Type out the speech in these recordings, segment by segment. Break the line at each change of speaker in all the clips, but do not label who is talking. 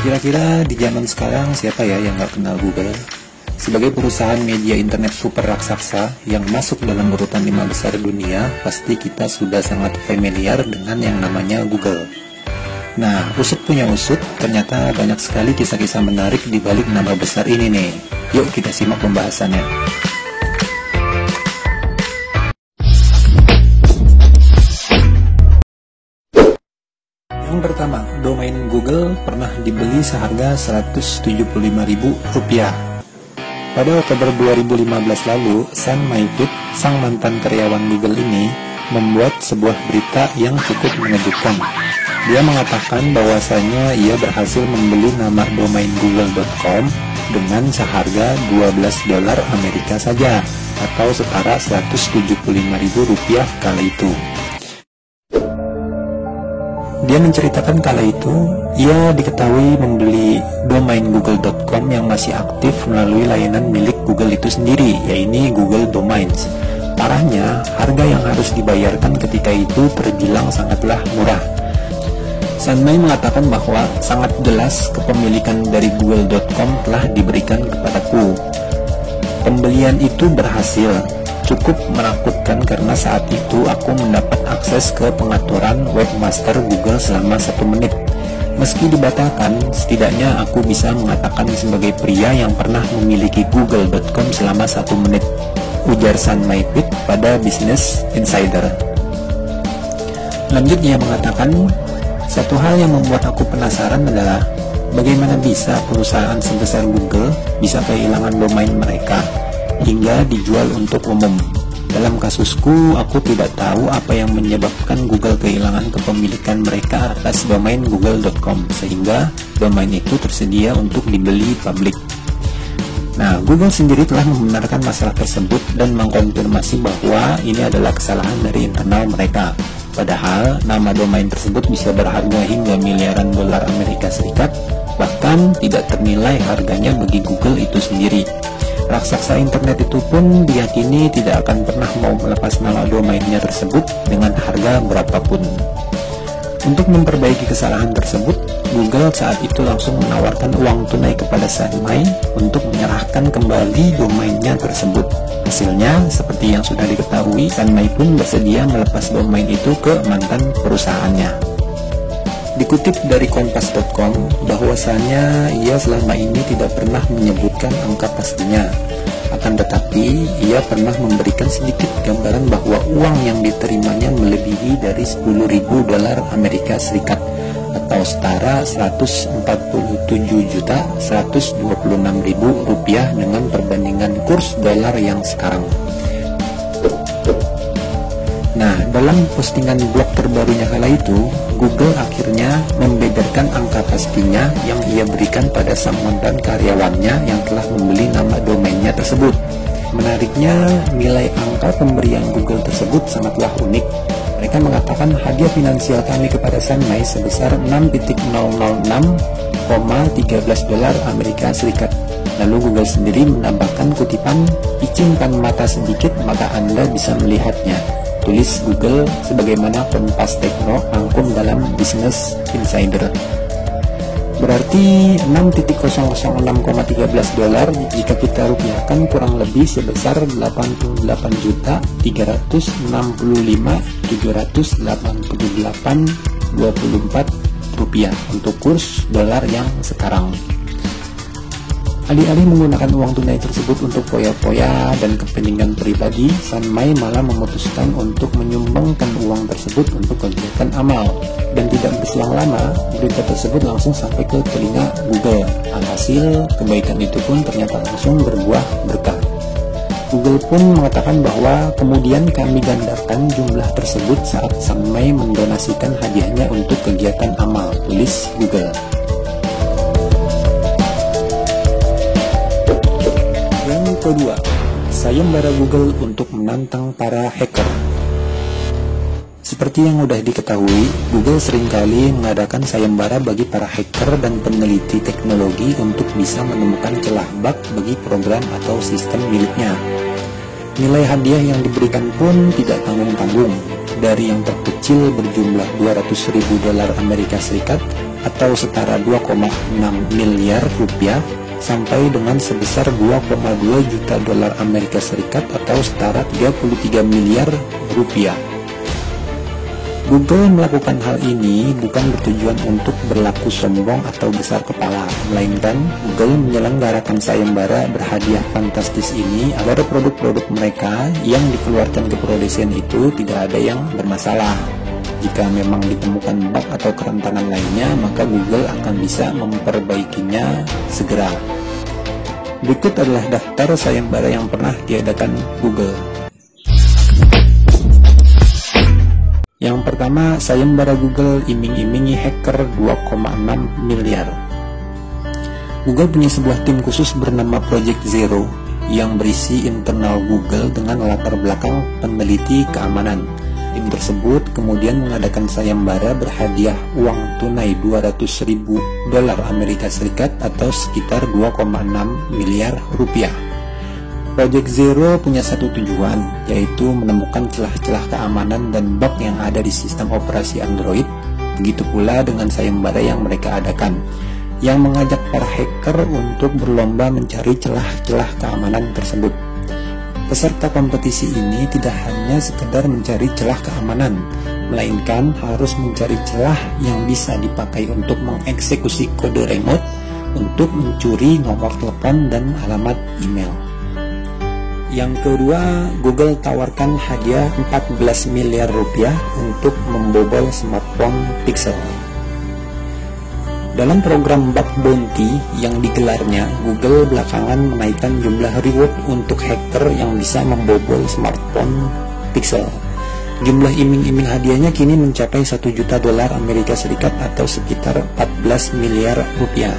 Kira-kira di zaman sekarang siapa ya yang nggak kenal Google? Sebagai perusahaan media internet super raksasa yang masuk dalam urutan 5 besar dunia, pasti kita sudah sangat familiar dengan yang namanya Google. Nah, usut punya usut, ternyata banyak sekali kisah-kisah menarik di balik nama besar ini nih. Yuk kita simak pembahasannya. Yang pertama, domain Google pernah dibeli seharga Rp175.000. Pada Oktober 2015 lalu, Sam Maifit, sang mantan karyawan Google ini, membuat sebuah berita yang cukup mengejutkan. Dia mengatakan bahwasanya ia berhasil membeli nama domain google.com dengan seharga $12 Amerika saja, atau setara Rp175.000 kala itu. Dia menceritakan kala itu, ia diketahui membeli domain google.com yang masih aktif melalui layanan milik Google itu sendiri, yaitu Google Domains. Parahnya, harga yang harus dibayarkan ketika itu terbilang sangatlah murah. Sanmai mengatakan bahwa sangat jelas kepemilikan dari google.com telah diberikan kepadaku. Pembelian itu berhasil. Cukup menakutkan karena saat itu aku mendapat akses ke pengaturan webmaster Google selama 1 menit. Meski dibatalkan, setidaknya aku bisa mengatakan sebagai pria yang pernah memiliki google.com selama 1 menit, ujar Sam Maifit pada Business Insider. Lanjut dia mengatakan, satu hal yang membuat aku penasaran adalah bagaimana bisa perusahaan sebesar Google bisa kehilangan domain mereka hingga dijual untuk umum. Dalam kasusku, aku tidak tahu apa yang menyebabkan Google kehilangan kepemilikan mereka atas domain google.com sehingga domain itu tersedia untuk dibeli publik. Nah, Google sendiri telah membenarkan masalah tersebut dan mengkonfirmasi bahwa ini adalah kesalahan dari internal mereka. Padahal, nama domain tersebut bisa berharga hingga miliaran dolar Amerika Serikat, bahkan tidak ternilai harganya bagi Google itu sendiri. Raksasa internet itu pun diyakini tidak akan pernah mau melepas nama domainnya tersebut dengan harga berapapun. Untuk memperbaiki kesalahan tersebut, Google saat itu langsung menawarkan uang tunai kepada Sanmai untuk menyerahkan kembali domainnya tersebut. Hasilnya, seperti yang sudah diketahui, Sanmai pun bersedia melepas domain itu ke mantan perusahaannya. Dikutip dari Kompas.com, bahwasanya ia selama ini tidak pernah menyebutkan angka pastinya. Akan tetapi, ia pernah memberikan sedikit gambaran bahwa uang yang diterimanya melebihi dari $10.000 Amerika Serikat atau setara Rp147.126.000 dengan perbandingan kurs dolar yang sekarang. Nah, dalam postingan blog terbarunya kala itu, Google akhirnya membeberkan angka pastinya yang ia berikan pada sang mantan karyawannya yang telah membeli nama domainnya tersebut. Menariknya, nilai angka pemberian Google tersebut sangatlah unik. Mereka mengatakan hadiah finansial kami kepada Sanmai sebesar $6.06,13 Amerika Serikat. Lalu Google sendiri menambahkan kutipan, "Picingkan mata sedikit maka Anda bisa melihatnya," tulis Google sebagaimana Kompas Tekno rangkum dalam Business Insider. Berarti $6.006,13 jika kita rupiahkan kurang lebih sebesar $88.368.788.24 untuk kurs dolar yang sekarang. Alih-alih menggunakan uang tunai tersebut untuk foya-foya dan kepentingan pribadi, Sanmai malah memutuskan untuk menyumbangkan uang tersebut untuk kegiatan amal. Dan tidak berselang lama, berita tersebut langsung sampai ke telinga Google. Alhasil, kebaikan itu pun ternyata langsung berbuah berkah. Google pun mengatakan bahwa kemudian kami gandakan jumlah tersebut saat Sanmai mendonasikan hadiahnya untuk kegiatan amal, tulis Google. Kedua, sayembara Google untuk menantang para hacker. Seperti yang mudah diketahui, Google seringkali mengadakan sayembara bagi para hacker dan peneliti teknologi untuk bisa menemukan celah bug bagi program atau sistem miliknya. Nilai hadiah yang diberikan pun tidak tanggung-tanggung, dari yang terkecil berjumlah $200.000 Amerika Serikat atau setara 2,6 miliar rupiah sampai dengan sebesar 2,2 juta dolar Amerika Serikat atau setara 33 miliar rupiah. Google melakukan hal ini bukan bertujuan untuk berlaku sombong atau besar kepala, melainkan Google menyelenggarakan sayembara berhadiah fantastis ini agar produk-produk mereka yang dikeluarkan ke produsen itu tidak ada yang bermasalah. Jika memang ditemukan bug atau kerentanan lainnya, maka Google akan bisa memperbaikinya segera. Berikut adalah daftar sayembara yang pernah diadakan Google. Yang pertama, sayembara Google iming-imingi hacker 2,6 miliar. Google punya sebuah tim khusus bernama Project Zero yang berisi internal Google dengan latar belakang peneliti keamanan. Tim tersebut kemudian mengadakan sayembara berhadiah uang tunai 200.000 dolar Amerika Serikat atau sekitar 2,6 miliar rupiah. Project Zero punya satu tujuan, yaitu menemukan celah-celah keamanan dan bug yang ada di sistem operasi Android. Begitu pula dengan sayembara yang mereka adakan, yang mengajak para hacker untuk berlomba mencari celah-celah keamanan tersebut. Peserta kompetisi ini tidak hanya sekedar mencari celah keamanan, melainkan harus mencari celah yang bisa dipakai untuk mengeksekusi kode remote untuk mencuri nomor telepon dan alamat email. Yang kedua, Google tawarkan hadiah 14 miliar rupiah untuk membobol smartphone Pixel. Dalam program Bug Bounty yang digelarnya, Google belakangan menaikkan jumlah reward untuk hacker yang bisa membobol smartphone Pixel. Jumlah iming-iming hadiahnya kini mencapai 1 juta dolar Amerika Serikat atau sekitar 14 miliar rupiah.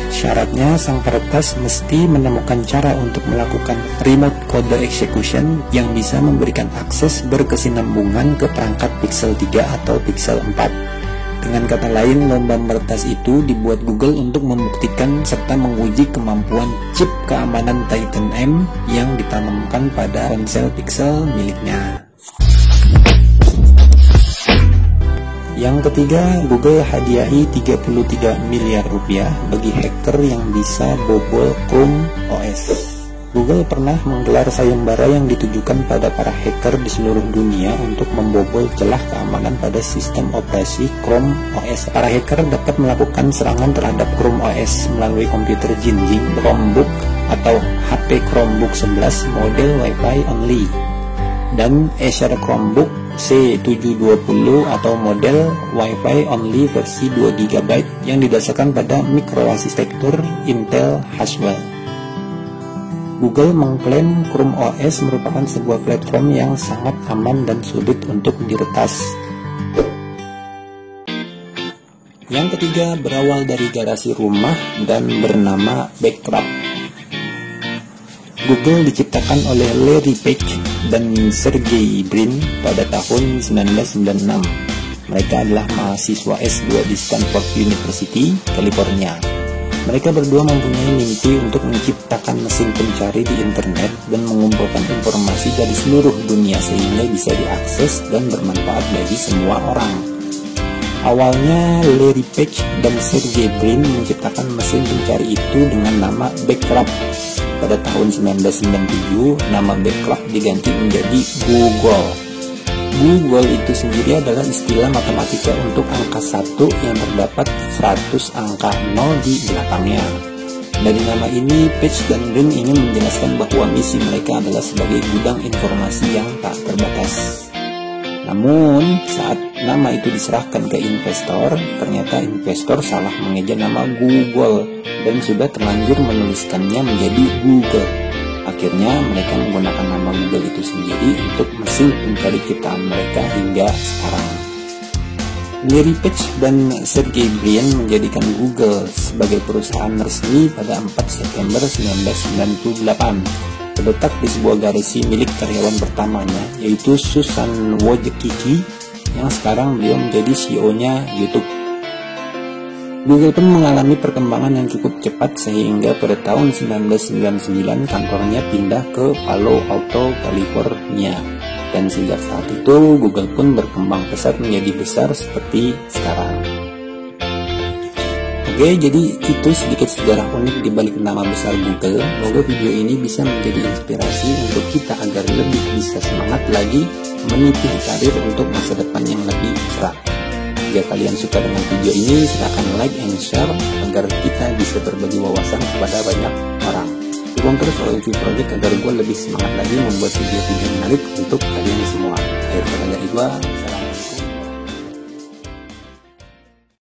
Syaratnya, sang peretas mesti menemukan cara untuk melakukan remote code execution yang bisa memberikan akses berkesinambungan ke perangkat Pixel 3 atau Pixel 4. Dengan kata lain, lomba meretas itu dibuat Google untuk membuktikan serta menguji kemampuan chip keamanan Titan M yang ditanamkan pada ponsel Pixel miliknya. Yang ketiga, Google hadiahi 33 miliar rupiah bagi hacker yang bisa bobol Chrome OS. Google pernah menggelar sayembara yang ditujukan pada para hacker di seluruh dunia untuk membobol celah keamanan pada sistem operasi Chrome OS. Para hacker dapat melakukan serangan terhadap Chrome OS melalui komputer Jinjing Chromebook atau HP Chromebook 11 model Wi-Fi only dan Acer Chromebook C720 atau model Wi-Fi only versi 2GB yang didasarkan pada mikroarsitektur Intel Haswell. Google mengklaim Chrome OS merupakan sebuah platform yang sangat aman dan sulit untuk diretas. Yang ketiga berawal dari garasi rumah dan bernama Backrub. Google diciptakan oleh Larry Page dan Sergey Brin pada tahun 1996. Mereka adalah mahasiswa S2 di Stanford University, California. Mereka berdua mempunyai mimpi untuk menciptakan mesin pencari di internet dan mengumpulkan informasi dari seluruh dunia sehingga bisa diakses dan bermanfaat bagi semua orang. Awalnya, Larry Page dan Sergey Brin menciptakan mesin pencari itu dengan nama Backrub. Pada tahun 1997, nama Backrub diganti menjadi Google. Google itu sendiri adalah istilah matematika untuk angka 1 yang terdapat 100 angka 0 di belakangnya. Dari nama ini, Page dan Brin ingin menjelaskan bahwa misi mereka adalah sebagai gudang informasi yang tak terbatas. Namun, saat nama itu diserahkan ke investor, ternyata investor salah mengeja nama Google dan sudah terlanjur menuliskannya menjadi Google. Akhirnya mereka menggunakan nama Google itu sendiri untuk mesin pencari ciptaan mereka hingga sekarang. Larry Page dan Sergey Brin menjadikan Google sebagai perusahaan resmi pada 4 September 1998. Terletak di sebuah garasi milik karyawan pertamanya, yaitu Susan Wojcicki, yang sekarang beliau menjadi CEO-nya YouTube. Google pun mengalami perkembangan yang cukup cepat sehingga pada tahun 1999 kantornya pindah ke Palo Alto, California. Dan sejak saat itu Google pun berkembang pesat menjadi besar seperti sekarang. Oke, jadi itu sedikit sejarah unik di balik nama besar Google. Semoga video ini bisa menjadi inspirasi untuk kita agar lebih bisa semangat lagi meniti karir untuk masa depan yang lebih cerah. Jika kalian suka dengan video ini, silahkan like and share agar kita bisa berbagi wawasan kepada banyak orang. Dukung terus oleh UV Project agar gue lebih semangat lagi membuat video-video menarik untuk kalian semua. Akhir kata dari gue,